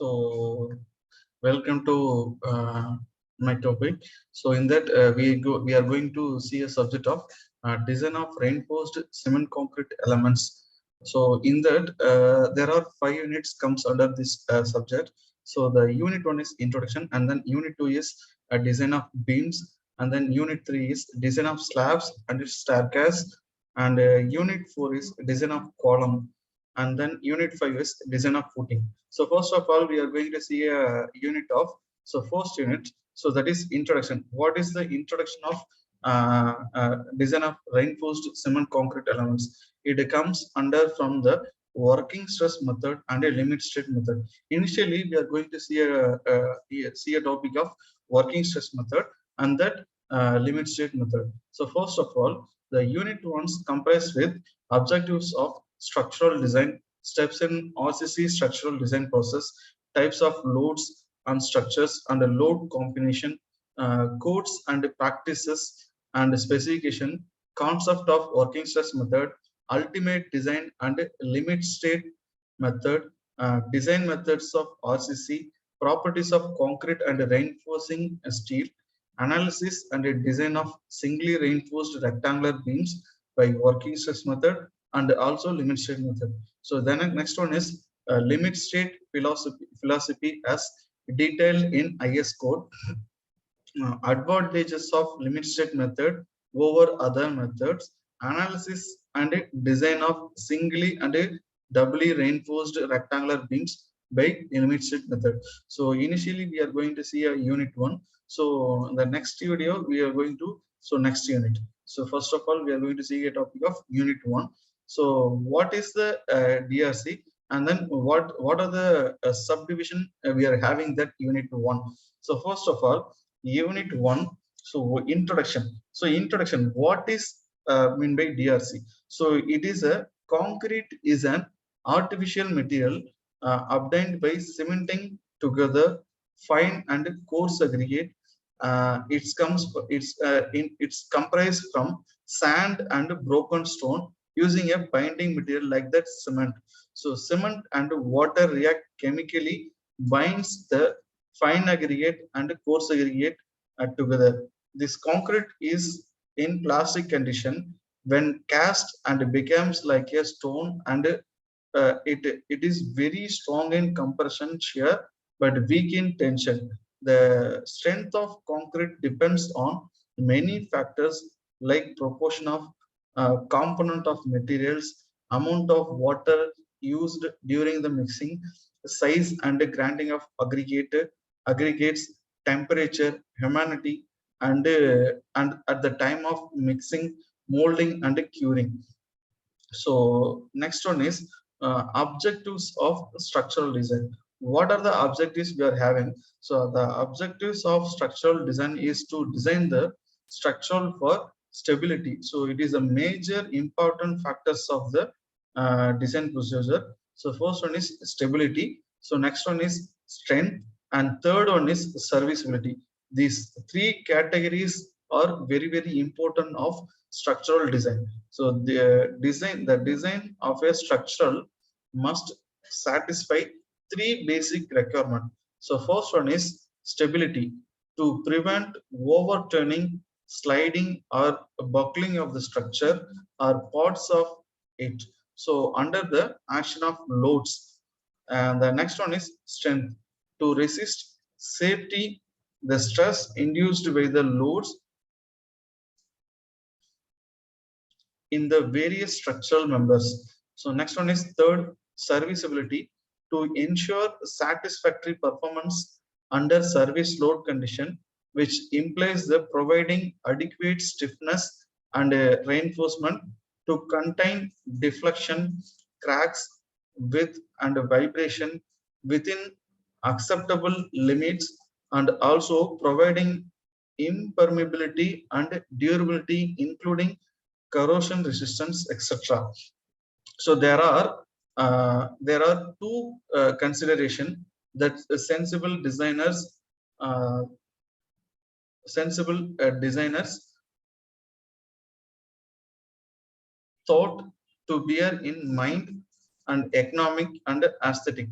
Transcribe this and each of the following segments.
So, welcome to my topic. So, in that we are going to see a subject of design of reinforced cement concrete elements. So, in that there are 5 units comes under this subject. So, the unit one is introduction, and then unit two is design of beams, and then unit three is design of slabs and its staircase, and unit four is design of column, and then unit 5 is design of footing. So first of all, we are going to see a unit of, so first unit, so that is introduction. What is the introduction of design of reinforced cement concrete elements? It comes under from the working stress method and a limit state method. Initially we are going to see a topic of working stress method and that limit state method. So first of all, the unit ones comprise with objectives of structural design, steps in RCC structural design process, types of loads and structures and the load combination, codes and practices and specification, concept of working stress method, ultimate design and limit state method, design methods of RCC, properties of concrete and reinforcing steel, analysis and design of singly reinforced rectangular beams by working stress method and also limit state method. So then next one is limit state philosophy as detailed in IS code. Advantages of limit state method over other methods, analysis and design of singly and doubly reinforced rectangular beams by limit state method. So initially we are going to see a unit one. So the next video we are going to, so next unit. So first of all, we are going to see a topic of unit one. So what is the DRC, and then what are the subdivision we are having that unit one. So first of all, unit one, so introduction. So introduction, what is mean by DRC? So it is a concrete is an artificial material obtained by cementing together fine and coarse aggregate. It's comprised from sand and broken stone using a binding material like that cement. So cement and water react chemically, binds the fine aggregate and coarse aggregate together. This concrete is in plastic condition when cast and becomes like a stone, and it is very strong in compression shear but weak in tension. The strength of concrete depends on many factors like proportion of component of materials, amount of water used during the mixing, size and granting of aggregates, temperature, humidity, and at the time of mixing, molding and curing. So next one is objectives of structural design. What are the objectives we are having? So the objectives of structural design is to design the structural for stability. So it is a major important factors of the design procedure. So first one is stability. So next one is strength, and third one is serviceability. These three categories are very important of structural design. So the design of a structural must satisfy three basic requirements. So first one is stability, to prevent overturning, sliding or buckling of the structure or parts of it. So under the action of loads. And the next one is strength, to resist safety the stress induced by the loads in the various structural members. So next one is third, serviceability, to ensure satisfactory performance under service load condition, which implies the providing adequate stiffness and reinforcement to contain deflection, cracks, width and vibration within acceptable limits, and also providing impermeability and durability, including corrosion resistance, etc. So there are two consideration that uh, sensible designers thought to bear in mind, and economic and aesthetic.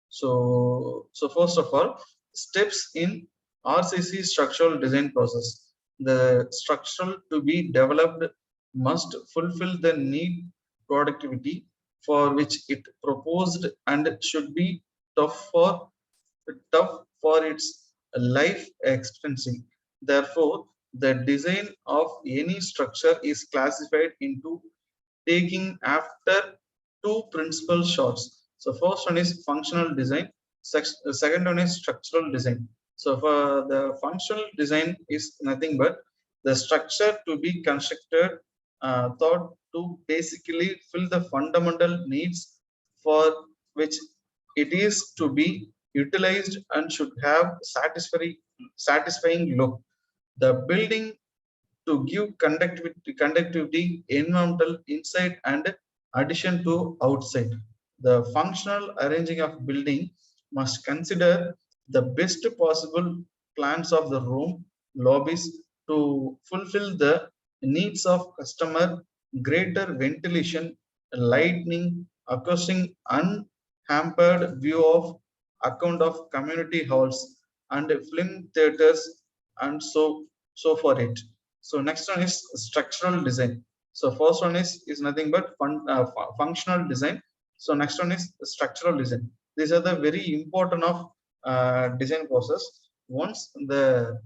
So first of all, steps in RCC structural design process. The structural to be developed must fulfill the need productivity for which it proposed and should be tough for its life expectancy. Therefore, the design of any structure is classified into taking after two principal shots. So first one is functional design, the second one is structural design. So for the functional design is nothing but the structure to be constructed thought to basically fill the fundamental needs for which it is to be utilized and should have satisfying look. The building to give conductivity, environmental inside and addition to outside. The functional arranging of building must consider the best possible plans of the room, lobbies to fulfill the needs of customer, greater ventilation, lighting, acoustic, unhampered view of account of community halls and film theaters and so for it. So next one is structural design. So first one is nothing but functional design. So next one is structural design. These are the very important of design process. Once the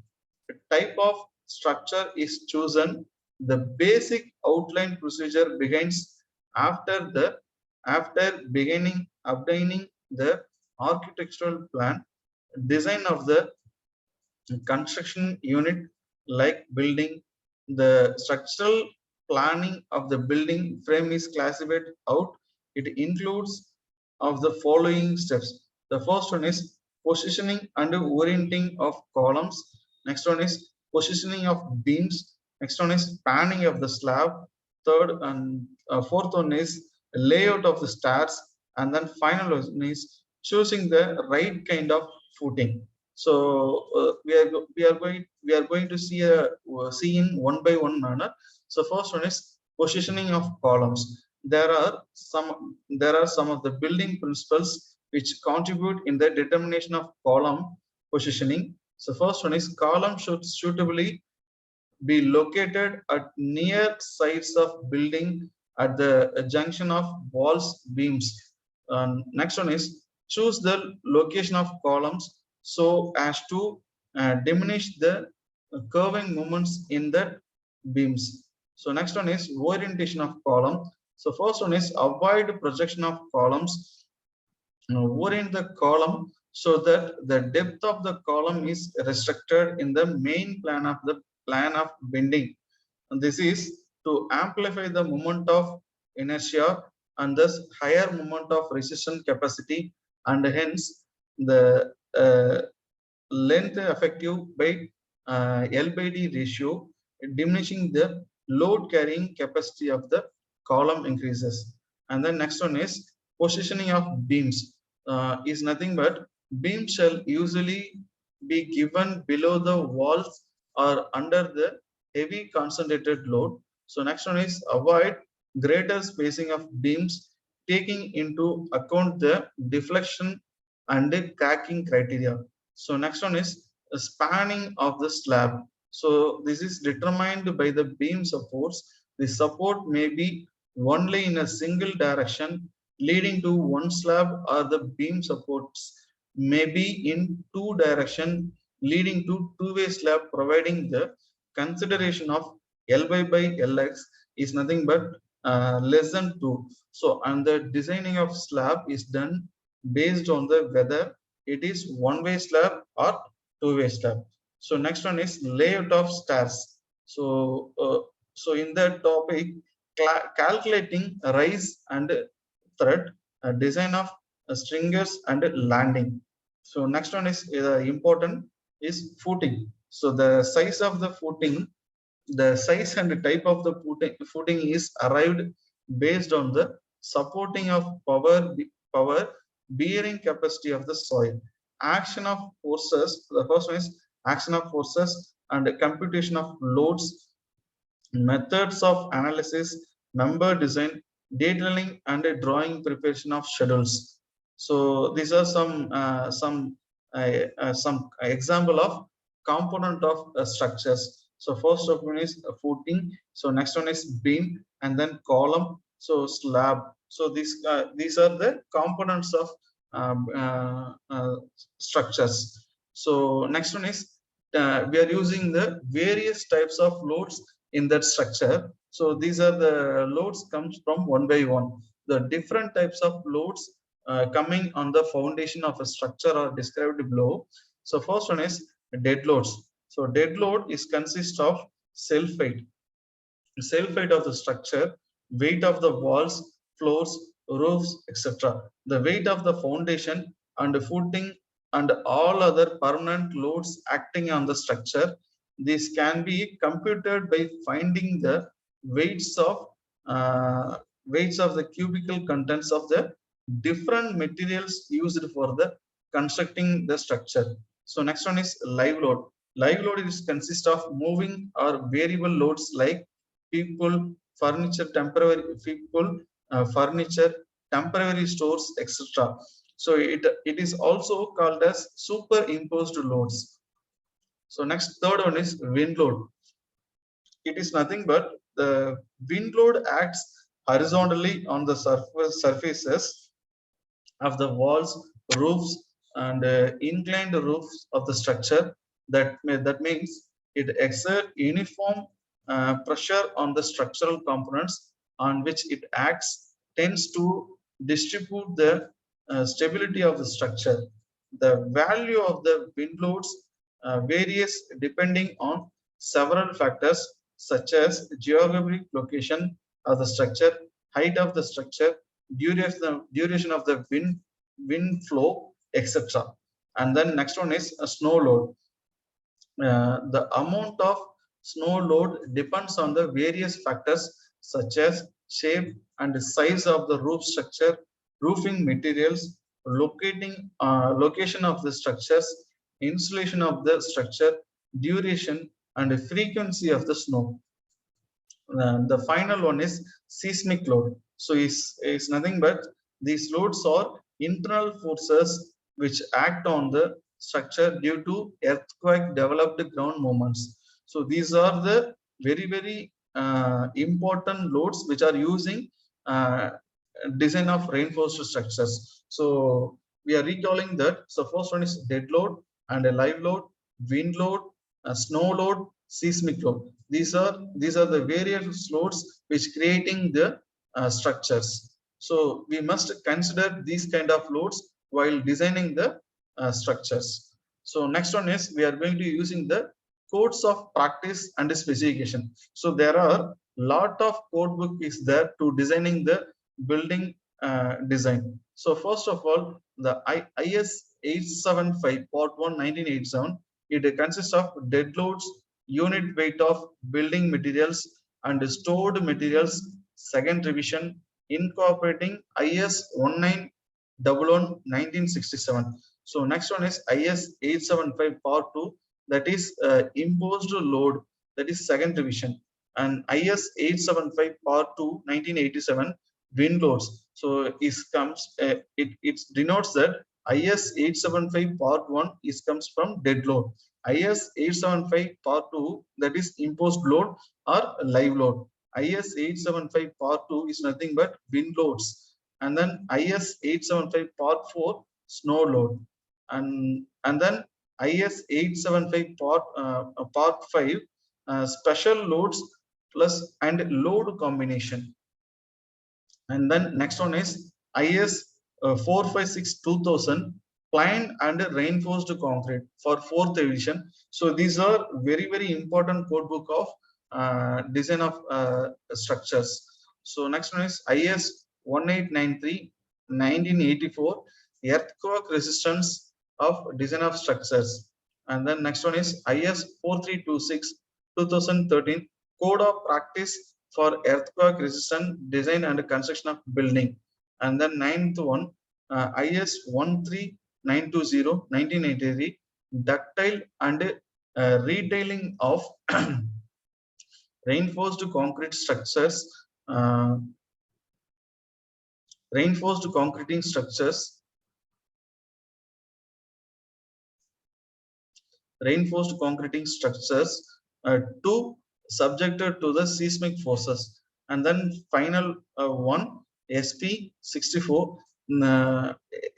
type of structure is chosen, the basic outline procedure begins after the after beginning obtaining the architectural plan, design of the construction unit like building. The structural planning of the building frame is classified out. It includes of the following steps. The first one is positioning and orienting of columns. Next one is positioning of beams. Next one is panning of the slab. Third and fourth one is layout of the stairs. And then final one is choosing the right kind of footing. So we are going to see in one by one manner. So first one is positioning of columns. There are some of the building principles which contribute in the determination of column positioning. So first one is column should suitably be located at near sides of building at the junction of walls beams. Next one is choose the location of columns so as to diminish the curving moments in the beams. So next one is orientation of column. So first one is avoid projection of columns. Orient the column so that the depth of the column is restricted in the main plan of the plan of bending. And this is to amplify the moment of inertia and thus higher moment of resistance capacity, and hence the length effective by L by D ratio, diminishing the load carrying capacity of the column increases. And then next one is positioning of beams. Is nothing but beam shall usually be given below the walls or under the heavy concentrated load. So next one is avoid greater spacing of beams, taking into account the deflection and the cracking criteria. So next one is spanning of the slab. So this is determined by the beam supports. The support may be only in a single direction leading to one slab, or the beam supports may be in two direction leading to two-way slab, providing the consideration of Ly by Lx is nothing but less than 2. So and the designing of slab is done based on the whether it is one-way slab or two-way slab. So next one is layout of stairs. So in that topic, calculating rise and thread, design of stringers and landing. So next one is important is footing. So the size of the footing, the size and type of the footing is arrived based on the supporting of power bearing capacity of the soil. Action of forces, the first one is action of forces and computation of loads, methods of analysis, member design, detailing and drawing preparation of schedules. So these are some example of component of structures. So first of one is footing. So next one is beam, and then column. So slab. So these are the components of structures. So next one is we are using the various types of loads in that structure. So these are the loads comes from one by one. The different types of loads coming on the foundation of a structure are described below. So first one is dead loads. So dead load is consist of self weight, of the structure, weight of the walls, floors, roofs, etc. The weight of the foundation and footing and all other permanent loads acting on the structure. This can be computed by finding the weights of uh, the cubical contents of the different materials used for the constructing the structure. So next one is live load. Live load is consist of moving or variable loads like people, furniture, temporary stores, etc. So it is also called as superimposed loads. So next, third one is wind load. It is nothing but the wind load acts horizontally on the surfaces of the walls, roofs, and inclined roofs of the structure. That means it exerts uniform pressure on the structural components on which it acts, tends to distribute the stability of the structure. The value of the wind loads varies depending on several factors such as geographic location of the structure, height of the structure, duration of the wind flow, etc. And then next one is a snow load. The amount of snow load depends on the various factors such as shape and size of the roof structure, roofing materials, location of the structures, insulation of the structure, duration and frequency of the snow. The final one is seismic load. So is nothing but these loads are internal forces which act on the structure due to earthquake developed ground movements. So these are the very important loads which are using uh, design of reinforced structures. So we are recalling that. So first one is dead load and a live load, wind load, snow load, seismic load. These are the various loads which creating the structures. So we must consider these kind of loads while designing the structures. So next one is we are going to using the codes of practice and specification. So there are lot of code book is there to designing the building design. So first of all, the IS 875 part 1 1987, it consists of dead loads, unit weight of building materials and stored materials, second revision, incorporating IS 1911 1967. So next one is IS 875 part 2, that is imposed load, that is second revision, and IS 875 part 2 1987 wind loads. So it denotes that IS 875 part 1 is comes from dead load. IS 875 part 2, that is imposed load or live load. IS 875 part 2 is nothing but wind loads. And then IS 875 part 4 snow load. And then IS 875 part 5 special loads plus and load combination. And then next one is IS 456 2000 plain and reinforced concrete for fourth division. So these are very important code book of design of structures. So next one is IS 1893 1984 earthquake resistance of design of structures. And then next one is IS 4326 2013 code of practice for earthquake resistant design and construction of building. And then ninth one, IS 13920 1983 ductile and retailing of reinforced concrete structures, uh, reinforced concreting structures, reinforced concreting structures to subjected to the seismic forces. And then final one, SP64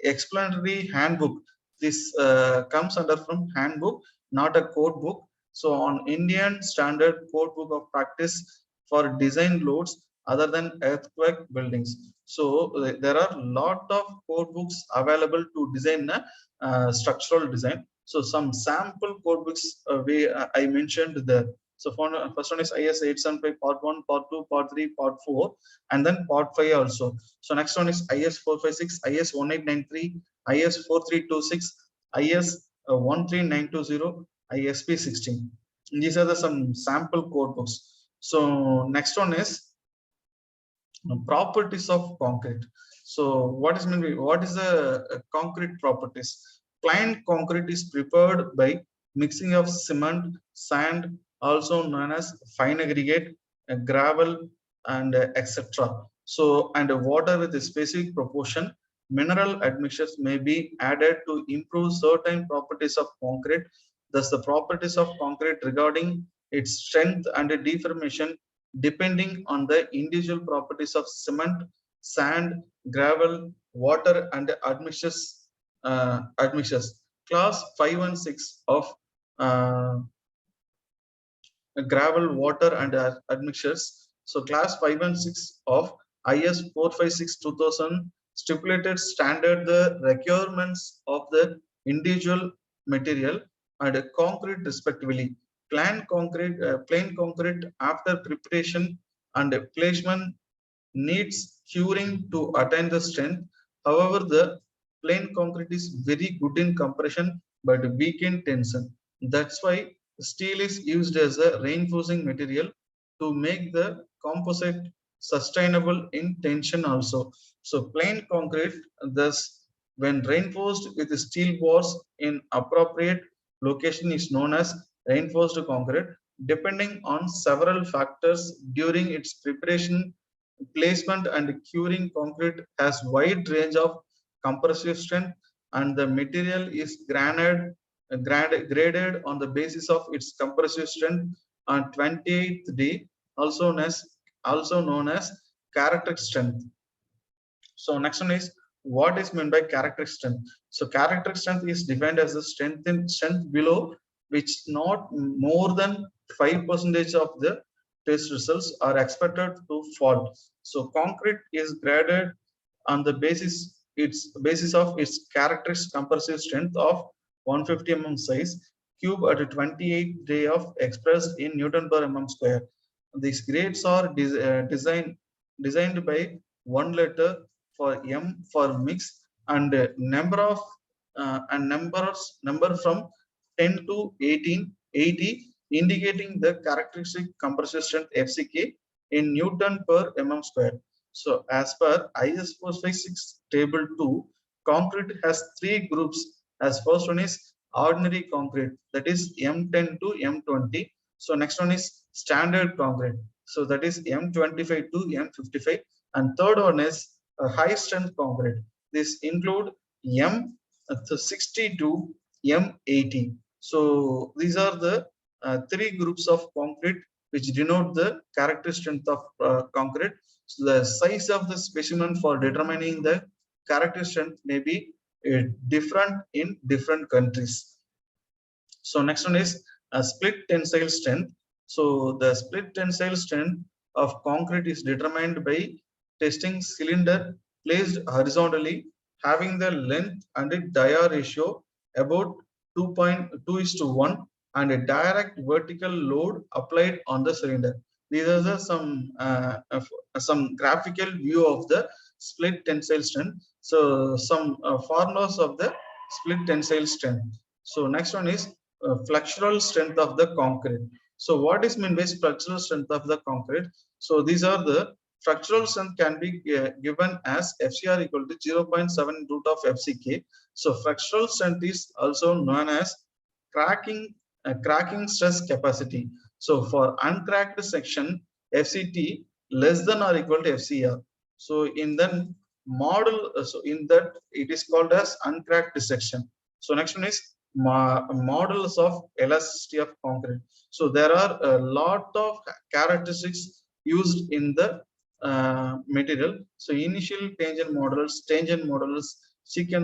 explanatory handbook. This comes under from handbook, not a code book. So on Indian standard code book of practice for design loads other than earthquake buildings. So there are lot of code books available to design structural design. So some sample code books I mentioned there. So first one is IS 875 part 1, part 2, part 3, part 4, and then part 5 also. So next one is IS 456, IS 1893, IS 4326, IS 13920, ISP 16. These are the some sample code books. So next one is properties of concrete. So what is mean, what is the concrete properties? Plain concrete is prepared by mixing of cement, sand, also known as fine aggregate, gravel, and etc. So and water with a specific proportion. Mineral admixtures may be added to improve certain properties of concrete. Thus the properties of concrete regarding its strength and deformation depending on the individual properties of cement, sand, gravel, water, and admixtures. Class 5 and 6 of uh, gravel, water, and admixtures. So class 5 and 6 of IS 456 2000 stipulated standard the requirements of the individual material and concrete respectively. Plain concrete after preparation and placement needs curing to attain the strength. However, the plain concrete is very good in compression but weak in tension. That's why steel is used as a reinforcing material to make the composite sustainable in tension also. So plain concrete, thus when reinforced with steel bars in appropriate location is known as reinforced concrete. Depending on several factors during its preparation, placement, and curing, concrete has wide range of compressive strength, and the material is graded on the basis of its compressive strength on 28th day, also known as characteristic strength. So next one is what is meant by characteristic strength. So characteristic strength is defined as the strength below which not more than 5% of the test results are expected to fall. So concrete is graded on the basis of its characteristic compressive strength of 150 mm size cube at a 28 day of expressed in Newton per mm square. These grades are designed by one letter for M for mix and number from 10 to 18, 80, indicating the characteristic compressive strength FCK in Newton per mm square. So as per IS 456 table 2, concrete has three groups. As first one is ordinary concrete, that is M10 to M20. So next one is standard concrete, so that is M25 to M55, and third one is high strength concrete. This include M60 to M80. So these are the three groups of concrete which denote the characteristic strength of concrete. So the size of the specimen for determining the characteristic strength may be different in different countries. So next one is a split tensile strength. So the split tensile strength of concrete is determined by testing cylinder placed horizontally having the length and the dia ratio about 2.2:1 and a direct vertical load applied on the cylinder. These are some graphical view of the split tensile strength. So some formulas of the split tensile strength. So next one is flexural strength of the concrete. So what is meant by flexural strength of the concrete? So these are the flexural strength can be given as FCR equal to 0.7 root of FCK. So flexural strength is also known as cracking stress capacity. So for uncracked section, FCT less than or equal to FCR. So in the model, so in that it is called as uncracked section. So next one is models of elasticity of concrete. So there are a lot of characteristics used in the material. So initial tangent models, secant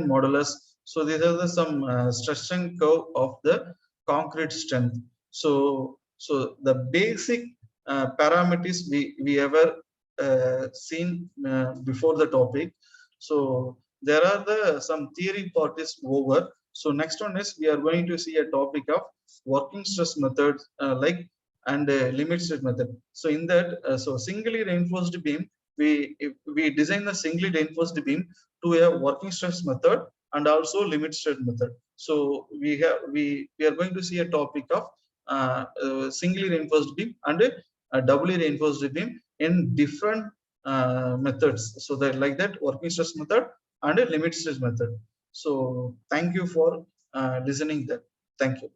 modulus. So these are some stress strength curve of the concrete strength. So the basic parameters we ever seen before the topic. So there are some theory part is over. So next one is we are going to see a topic of working stress methods and limit state method. So in that, so singly reinforced beam, we design the singly reinforced beam to a working stress method and also limit state method. So we are going to see a topic of singly reinforced beam and a doubly reinforced beam in different methods. So that like that working stress method and a limit stress method. So thank you for listening that. Thank you.